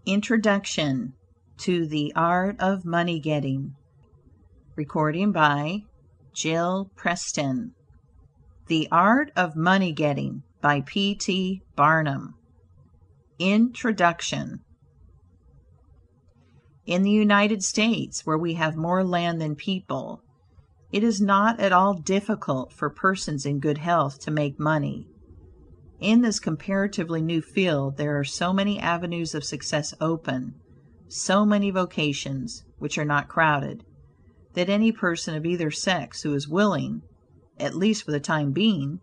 Introduction to the Art of Money Getting. Recording by Jill Preston. The Art of Money Getting by P.T. Barnum. Introduction. In the United States, where we have more land than people, it is not at all difficult for persons in good health to make money. In this comparatively new field there are so many avenues of success open, so many vocations which are not crowded, that any person of either sex who is willing, at least for the time being,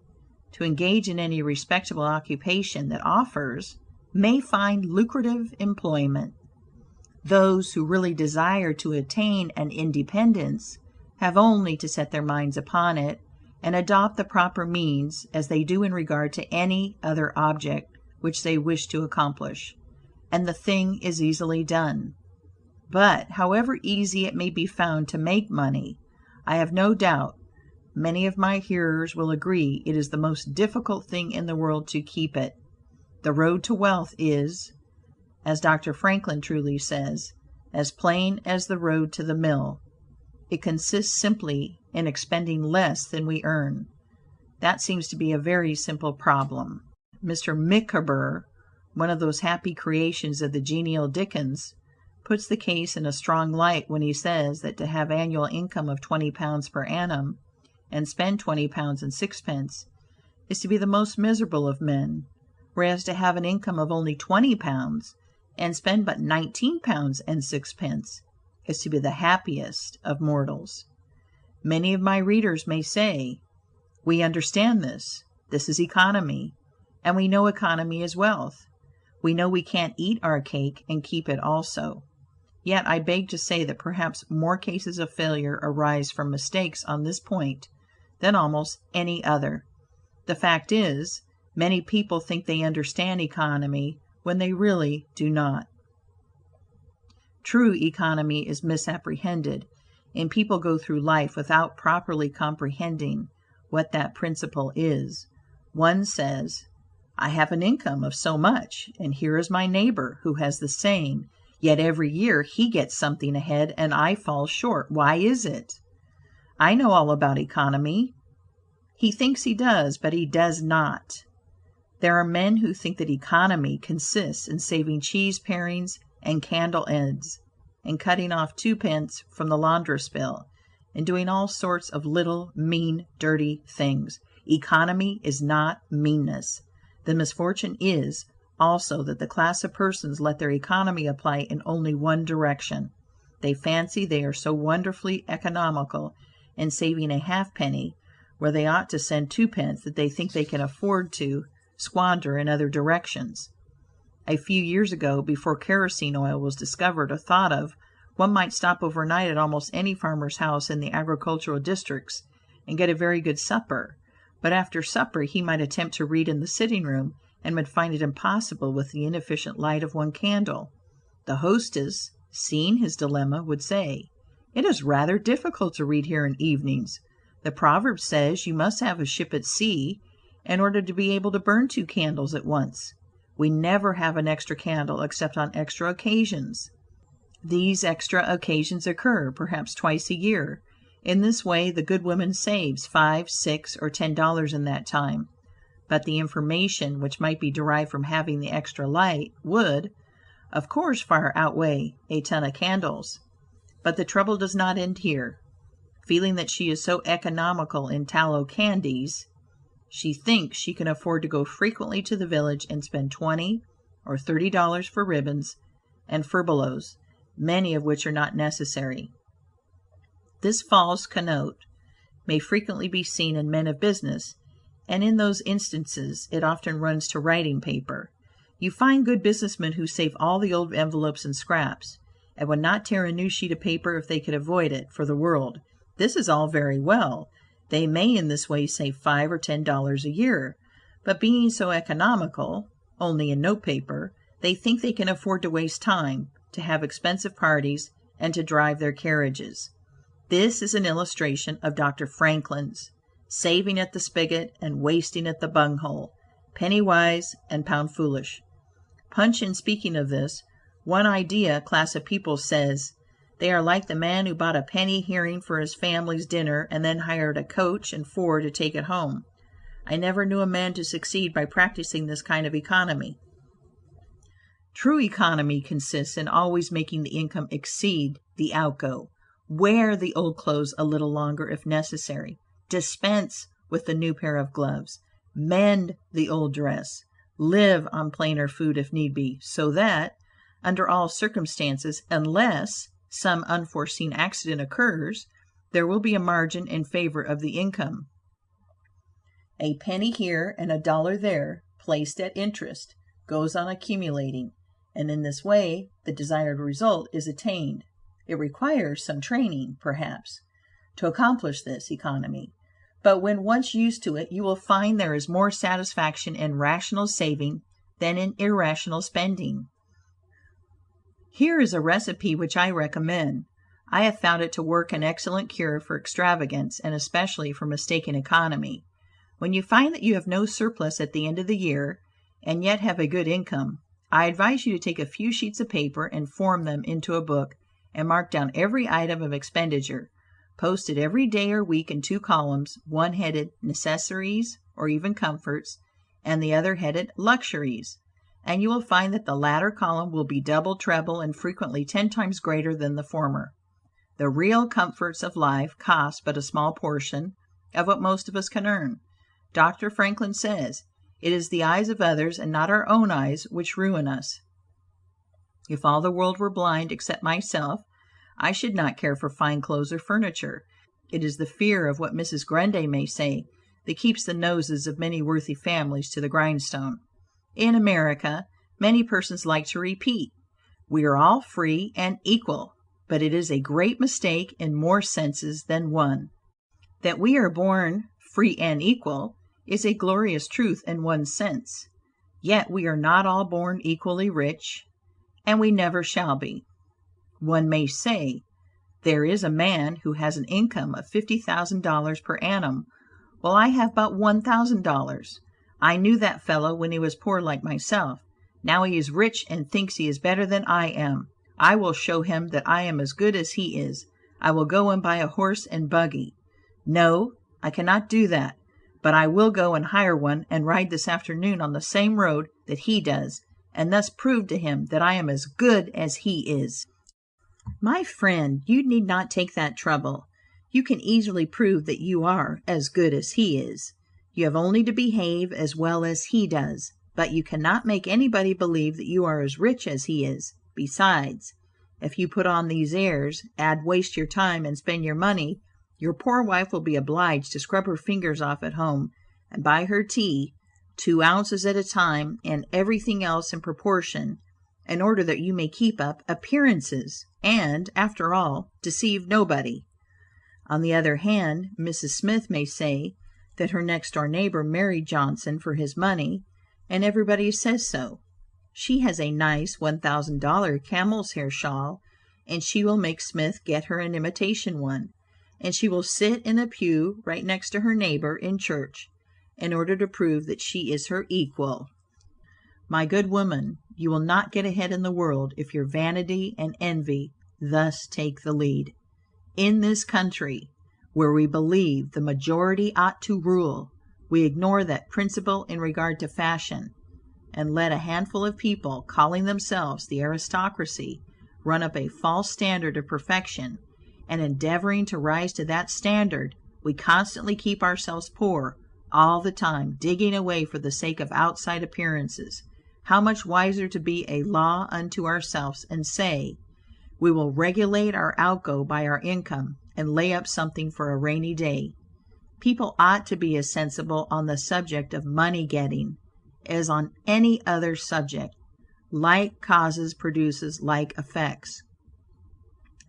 to engage in any respectable occupation that offers, may find lucrative employment. Those who really desire to attain an independence have only to set their minds upon it, and adopt the proper means, as they do in regard to any other object which they wish to accomplish, and the thing is easily done. But, however easy it may be found to make money, I have no doubt many of my hearers will agree it is the most difficult thing in the world to keep it. The road to wealth is, as Dr. Franklin truly says, as plain as the road to the mill. It consists simply in expending less than we earn. That seems to be a very simple problem. Mr. Micawber, one of those happy creations of the genial Dickens, puts the case in a strong light when he says that to have annual income of £20 per annum, and spend £20 and sixpence, is to be the most miserable of men, whereas to have an income of only £20, and spend but £19 and sixpence, is to be the happiest of mortals. Many of my readers may say, "We understand this. This is economy, and we know economy is wealth. We know we can't eat our cake and keep it also." Yet I beg to say that perhaps more cases of failure arise from mistakes on this point than almost any other. The fact is, many people think they understand economy when they really do not. True economy is misapprehended, and people go through life without properly comprehending what that principle is. One says, "I have an income of so much, and here is my neighbor who has the same, yet every year he gets something ahead and I fall short. Why is it? I know all about economy." He thinks he does, but he does not. There are men who think that economy consists in saving cheese parings and candle ends, and cutting off 2d. from the laundress bill, and doing all sorts of little, mean, dirty things. Economy is not meanness. The misfortune is, also, that the class of persons let their economy apply in only one direction. They fancy they are so wonderfully economical in saving a halfpenny, where they ought to send 2d, that they think they can afford to squander in other directions. A few years ago, before kerosene oil was discovered or thought of, one might stop overnight at almost any farmer's house in the agricultural districts and get a very good supper, but after supper he might attempt to read in the sitting room and would find it impossible with the inefficient light of one candle. The hostess, seeing his dilemma, would say, "It is rather difficult to read here in evenings. The proverb says you must have a ship at sea in order to be able to burn 2 candles at once. We never have an extra candle except on extra occasions. These extra occasions occur perhaps twice a year. In this way the good woman saves $5, $6, or $10 in that time. But the information which might be derived from having the extra light would, of course, far outweigh a ton of candles. But the trouble does not end here. Feeling that she is so economical in tallow candies, she thinks she can afford to go frequently to the village and spend $20 or $30 for ribbons and furbelows, many of which are not necessary. This false connote may frequently be seen in men of business, and in those instances it often runs to writing paper. You find good businessmen who save all the old envelopes and scraps, and would not tear a new sheet of paper if they could avoid it for the world. This is all very well. They may in this way save $5 or $10 a year, but being so economical, only in note paper, they think they can afford to waste time, to have expensive parties, and to drive their carriages. This is an illustration of Dr. Franklin's saving at the spigot and wasting at the bunghole, penny wise and pound foolish. Punch, in speaking of this, One idea class of people says they are like the man who bought a penny herring for his family's dinner and then hired a coach and four to take it home. I never knew a man to succeed by practicing this kind of economy. True economy consists in always making the income exceed the outgo. Wear the old clothes a little longer if necessary. Dispense with the new pair of gloves. Mend the old dress. Live on plainer food if need be, so that, under all circumstances, unless some unforeseen accident occurs, there will be a margin in favor of the income. A penny here and a dollar there, placed at interest, goes on accumulating, and in this way the desired result is attained. It requires some training, perhaps, to accomplish this economy, but when once used to it, you will find there is more satisfaction in rational saving than in irrational spending. Here is a recipe which I recommend. I have found it to work an excellent cure for extravagance, and especially for mistaken economy. When you find that you have no surplus at the end of the year, and yet have a good income, I advise you to take a few sheets of paper and form them into a book, and mark down every item of expenditure. Post it every day or week in 2 columns, one headed necessaries or even comforts, and the other headed luxuries, and you will find that the latter column will be double, treble, and frequently 10 times greater than the former. The real comforts of life cost but a small portion of what most of us can earn. Dr. Franklin says, "It is the eyes of others and not our own eyes which ruin us." If all the world were blind except myself, I should not care for fine clothes or furniture. It is the fear of what Mrs. Grundy may say that keeps the noses of many worthy families to the grindstone. In America, many persons like to repeat, "We are all free and equal," but it is a great mistake in more senses than one. That we are born free and equal is a glorious truth in one sense, yet we are not all born equally rich, and we never shall be. One may say, there is a man who has an income of $50,000 per annum, while I have but $1,000. I knew that fellow when he was poor like myself. Now he is rich and thinks he is better than I am. I will show him that I am as good as he is. I will go and buy a horse and buggy. No, I cannot do that, but I will go and hire one and ride this afternoon on the same road that he does, and thus prove to him that I am as good as he is. My friend, you need not take that trouble. You can easily prove that you are as good as he is. You have only to behave as well as he does, but you cannot make anybody believe that you are as rich as he is. Besides, if you put on these airs, waste your time and spend your money, your poor wife will be obliged to scrub her fingers off at home and buy her tea 2 ounces at a time and everything else in proportion, in order that you may keep up appearances and, after all, deceive nobody. On the other hand, Mrs. Smith may say that her next-door neighbor married Johnson for his money, and everybody says so. She has a nice $1,000 camel's hair shawl, and she will make Smith get her an imitation one, and she will sit in a pew right next to her neighbor in church, in order to prove that she is her equal. My good woman, you will not get ahead in the world if your vanity and envy thus take the lead. In this country, where we believe the majority ought to rule, we ignore that principle in regard to fashion, and let a handful of people, calling themselves the aristocracy, run up a false standard of perfection, and endeavoring to rise to that standard, we constantly keep ourselves poor, all the time digging away for the sake of outside appearances. How much wiser to be a law unto ourselves and say, we will regulate our outgo by our income, and lay up something for a rainy day. People ought to be as sensible on the subject of money getting as on any other subject. Like causes produces like effects.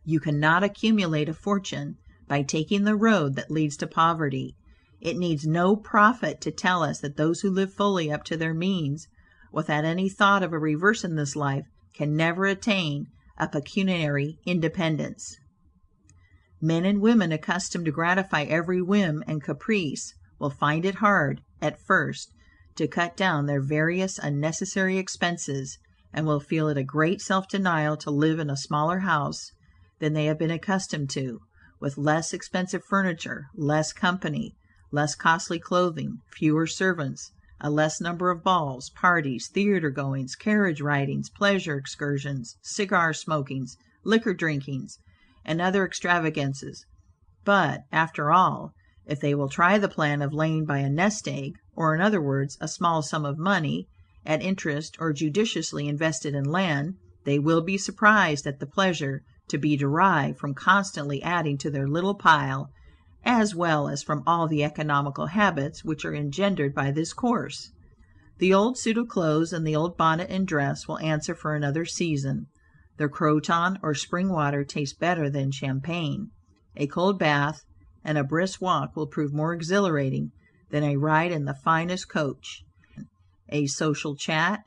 You cannot accumulate a fortune by taking the road that leads to poverty. It needs no prophet to tell us that those who live fully up to their means, without any thought of a reverse in this life, can never attain a pecuniary independence. Men and women accustomed to gratify every whim and caprice will find it hard, at first, to cut down their various unnecessary expenses, and will feel it a great self-denial to live in a smaller house than they have been accustomed to, with less expensive furniture, less company, less costly clothing, fewer servants, a less number of balls, parties, theater goings, carriage ridings, pleasure excursions, cigar smokings, liquor drinkings, and other extravagances. But, after all, if they will try the plan of laying by a nest egg, or in other words, a small sum of money, at interest or judiciously invested in land, they will be surprised at the pleasure to be derived from constantly adding to their little pile, as well as from all the economical habits which are engendered by this course. The old suit of clothes and the old bonnet and dress will answer for another season. The croton or spring water tastes better than champagne. A cold bath and a brisk walk will prove more exhilarating than a ride in the finest coach. A social chat,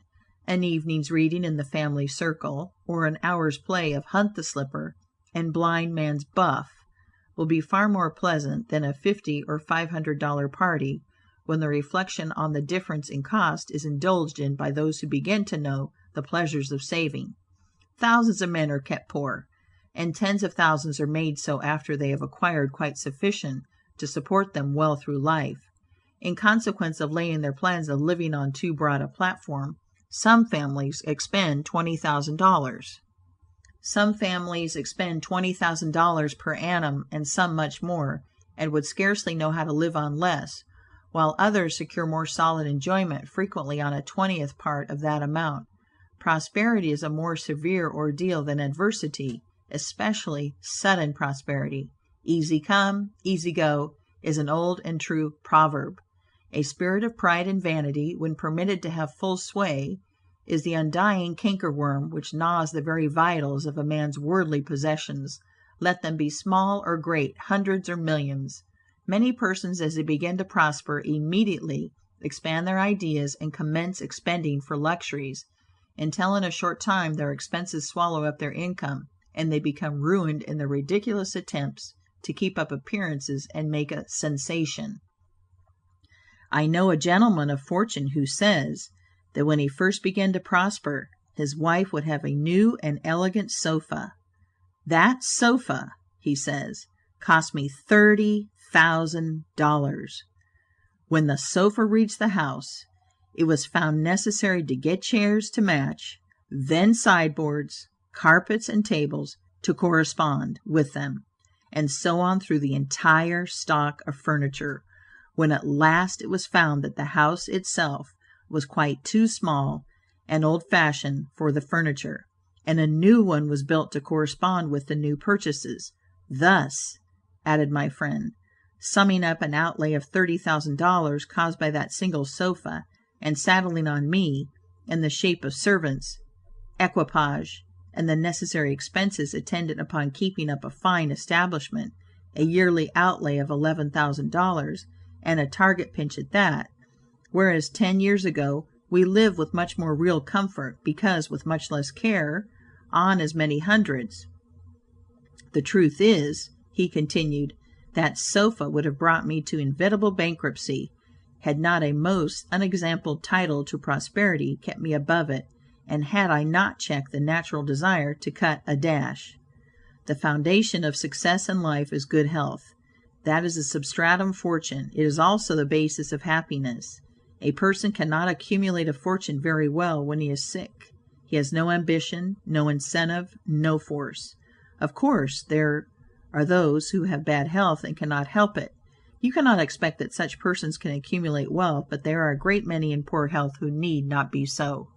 an evening's reading in the family circle, or an hour's play of hunt the slipper and blind man's buff will be far more pleasant than a $50 or $500 party, when the reflection on the difference in cost is indulged in by those who begin to know the pleasures of saving. Thousands of men are kept poor, and tens of thousands are made so after they have acquired quite sufficient to support them well through life. In consequence of laying their plans of living on too broad a platform, some families expend $20,000. Some families expend $20,000 per annum, and some much more, and would scarcely know how to live on less, while others secure more solid enjoyment frequently on a 20th part of that amount. Prosperity is a more severe ordeal than adversity, especially sudden prosperity. Easy come, easy go, is an old and true proverb. A spirit of pride and vanity, when permitted to have full sway, is the undying cankerworm which gnaws the very vitals of a man's worldly possessions, let them be small or great, hundreds or millions. Many persons, as they begin to prosper, immediately expand their ideas and commence expending for luxuries, until in a short time their expenses swallow up their income, and they become ruined in their ridiculous attempts to keep up appearances and make a sensation. I know a gentleman of fortune who says that when he first began to prosper, his wife would have a new and elegant sofa. That sofa, he says, cost me $30,000. When the sofa reached the house, it was found necessary to get chairs to match, then sideboards, carpets, and tables to correspond with them, and so on through the entire stock of furniture, when at last it was found that the house itself was quite too small and old-fashioned for the furniture, and a new one was built to correspond with the new purchases. Thus, added my friend, summing up an outlay of $30,000 caused by that single sofa, and saddling on me, in the shape of servants, equipage, and the necessary expenses attendant upon keeping up a fine establishment, a yearly outlay of $11,000, and a target pinch at that, whereas 10 years ago we lived with much more real comfort, because with much less care, on as many hundreds. The truth is, he continued, that sofa would have brought me to inevitable bankruptcy, had not a most unexampled title to prosperity kept me above it, and had I not checked the natural desire to cut a dash. The foundation of success in life is good health. That is a substratum fortune. It is also the basis of happiness. A person cannot accumulate a fortune very well when he is sick. He has no ambition, no incentive, no force. Of course, there are those who have bad health and cannot help it. You cannot expect that such persons can accumulate wealth, but there are a great many in poor health who need not be so.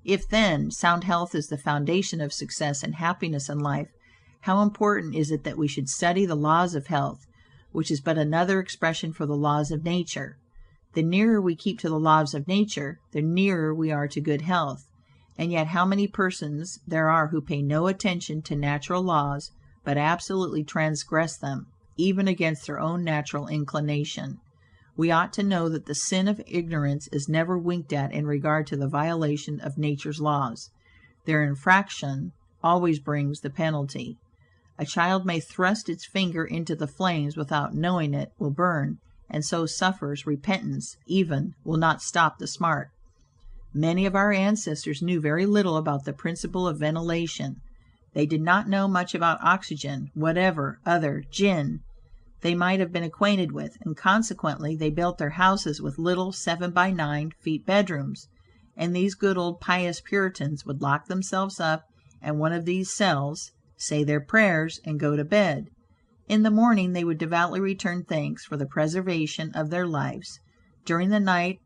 If, then, sound health is the foundation of success and happiness in life, how important is it that we should study the laws of health, which is but another expression for the laws of nature. The nearer we keep to the laws of nature, the nearer we are to good health. And yet how many persons there are who pay no attention to natural laws, but absolutely transgress them, even against their own natural inclination. We ought to know that the sin of ignorance is never winked at in regard to the violation of nature's laws. Their infraction always brings the penalty. A child may thrust its finger into the flames without knowing it will burn, and so suffers repentance, even will not stop the smart. Many of our ancestors knew very little about the principle of ventilation. They did not know much about oxygen, whatever other gin they might have been acquainted with, and consequently they built their houses with little 7 by 9 feet bedrooms, and these good old pious Puritans would lock themselves up in one of these cells, say their prayers, and go to bed. In the morning they would devoutly return thanks for the preservation of their lives during the night,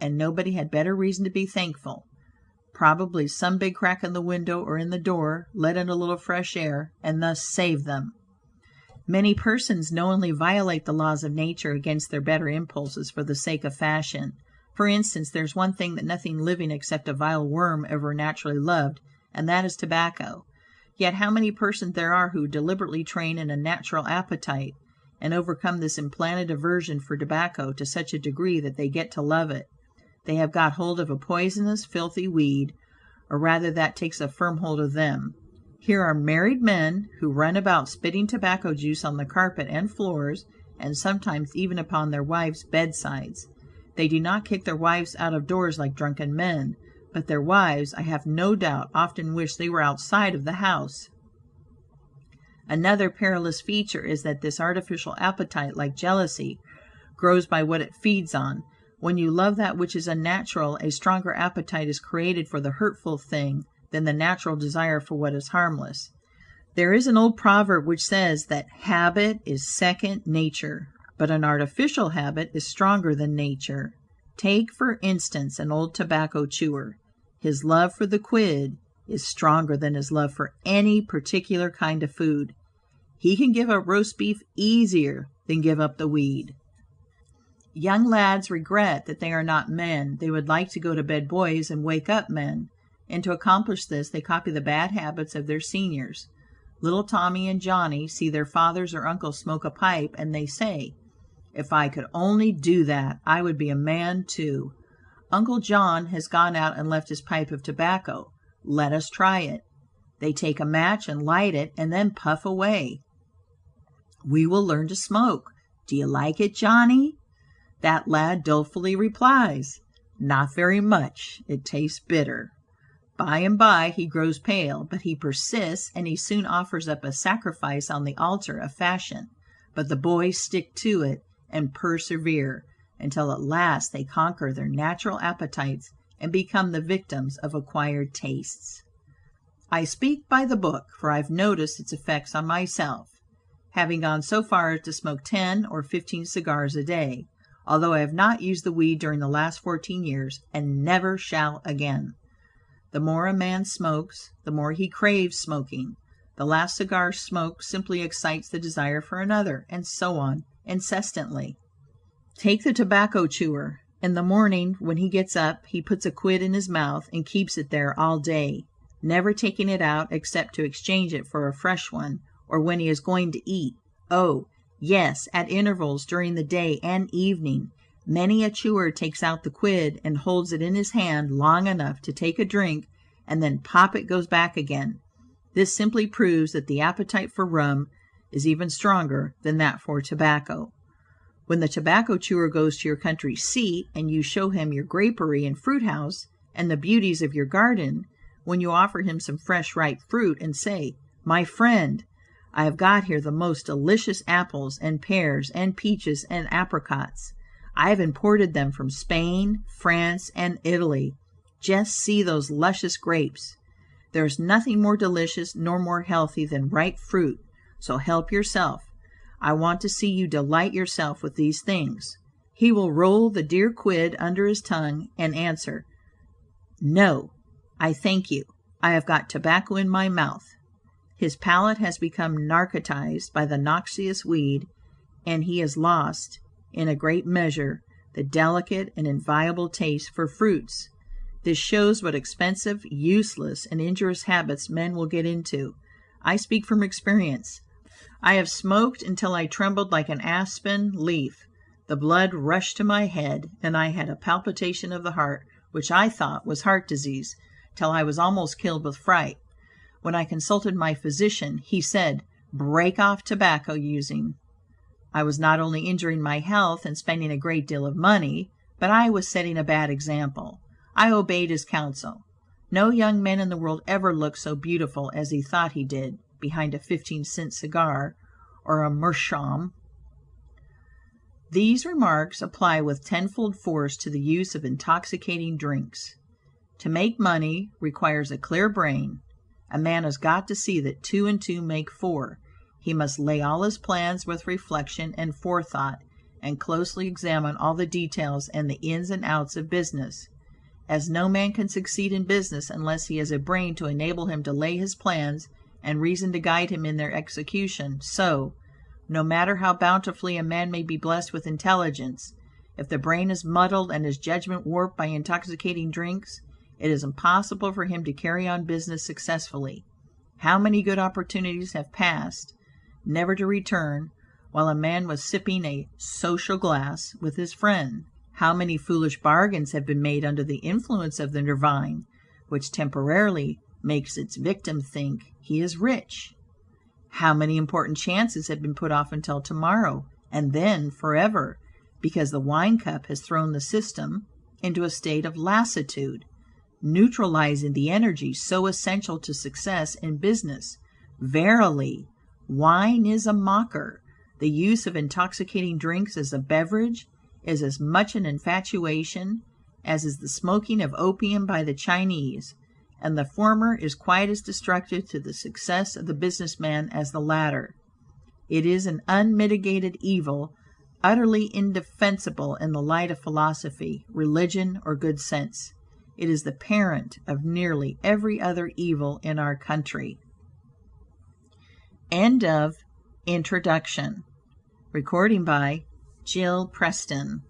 and nobody had better reason to be thankful. Probably some big crack in the window or in the door let in a little fresh air, and thus saved them. Many persons knowingly violate the laws of nature against their better impulses for the sake of fashion. For instance, there's one thing that nothing living except a vile worm ever naturally loved, and that is tobacco. Yet how many persons there are who deliberately train in a natural appetite, and overcome this implanted aversion for tobacco to such a degree that they get to love it. They have got hold of a poisonous, filthy weed, or rather that takes a firm hold of them. Here are married men who run about spitting tobacco juice on the carpet and floors, and sometimes even upon their wives' bedsides. They do not kick their wives out of doors like drunken men, but their wives, I have no doubt, often wish they were outside of the house. Another perilous feature is that this artificial appetite, like jealousy, grows by what it feeds on. When you love that which is unnatural, a stronger appetite is created for the hurtful thing than the natural desire for what is harmless. There is an old proverb which says that habit is second nature, but an artificial habit is stronger than nature. Take, for instance, an old tobacco chewer. His love for the quid is stronger than his love for any particular kind of food. He can give up roast beef easier than give up the weed. Young lads regret that they are not men. They would like to go to bed boys and wake up men. And to accomplish this, they copy the bad habits of their seniors. Little Tommy and Johnny see their fathers or uncles smoke a pipe, and they say, "If I could only do that, I would be a man too." Uncle John has gone out and left his pipe of tobacco. Let us try it. They take a match and light it, and then puff away. "We will learn to smoke. Do you like it, Johnny?" That lad dolefully replies, "Not very much. It tastes bitter." By and by he grows pale, but he persists, and he soon offers up a sacrifice on the altar of fashion. But the boys stick to it and persevere, until at last they conquer their natural appetites and become the victims of acquired tastes. I speak by the book, for I've noticed its effects on myself, having gone so far as to smoke 10 or 15 cigars a day, although I have not used the weed during the last 14 years, and never shall again. The more a man smokes, the more he craves smoking. The last cigar smoked simply excites the desire for another, and so on, incessantly. Take the tobacco chewer. In the morning, when he gets up, he puts a quid in his mouth and keeps it there all day, never taking it out except to exchange it for a fresh one, or when he is going to eat. Oh, yes, at intervals during the day and evening. Many a chewer takes out the quid and holds it in his hand long enough to take a drink, and then pop, it goes back again. This simply proves that the appetite for rum is even stronger than that for tobacco. When the tobacco chewer goes to your country seat, and you show him your grapery and fruit house, and the beauties of your garden, when you offer him some fresh ripe fruit, and say, "My friend, I have got here the most delicious apples and pears and peaches and apricots. I have imported them from Spain, France, and Italy. Just see those luscious grapes. There's nothing more delicious nor more healthy than ripe fruit, so help yourself. I want to see you delight yourself with these things." He will roll the dear quid under his tongue and answer, "No, I thank you. I have got tobacco in my mouth." His palate has become narcotized by the noxious weed, and he has lost, in a great measure, the delicate and inviolable taste for fruits. This shows what expensive, useless, and injurious habits men will get into. I speak from experience. I have smoked until I trembled like an aspen leaf. The blood rushed to my head, and I had a palpitation of the heart, which I thought was heart disease, till I was almost killed with fright. When I consulted my physician, he said, "Break off tobacco using." I was not only injuring my health and spending a great deal of money, but I was setting a bad example. I obeyed his counsel. No young man in the world ever looked so beautiful as he thought he did behind a 15-cent cigar or a meerschaum. These remarks apply with tenfold force to the use of intoxicating drinks. To make money requires a clear brain. A man has got to see that 2 and 2 make 4. He must lay all his plans with reflection and forethought, and closely examine all the details and the ins and outs of business. As no man can succeed in business unless he has a brain to enable him to lay his plans and reason to guide him in their execution, so, no matter how bountifully a man may be blessed with intelligence, if the brain is muddled and his judgment warped by intoxicating drinks, it is impossible for him to carry on business successfully. How many good opportunities have passed, never to return, while a man was sipping a social glass with his friend? How many foolish bargains have been made under the influence of the nervine, which temporarily makes its victim think he is rich? How many important chances have been put off until tomorrow, and then forever, because the wine cup has thrown the system into a state of lassitude, neutralizing the energy so essential to success in business? Verily, wine is a mocker. The use of intoxicating drinks as a beverage is as much an infatuation as is the smoking of opium by the Chinese, and the former is quite as destructive to the success of the businessman as the latter. It is an unmitigated evil, utterly indefensible in the light of philosophy, religion, or good sense. It is the parent of nearly every other evil in our country. End of Introduction. Recording by Jill Preston.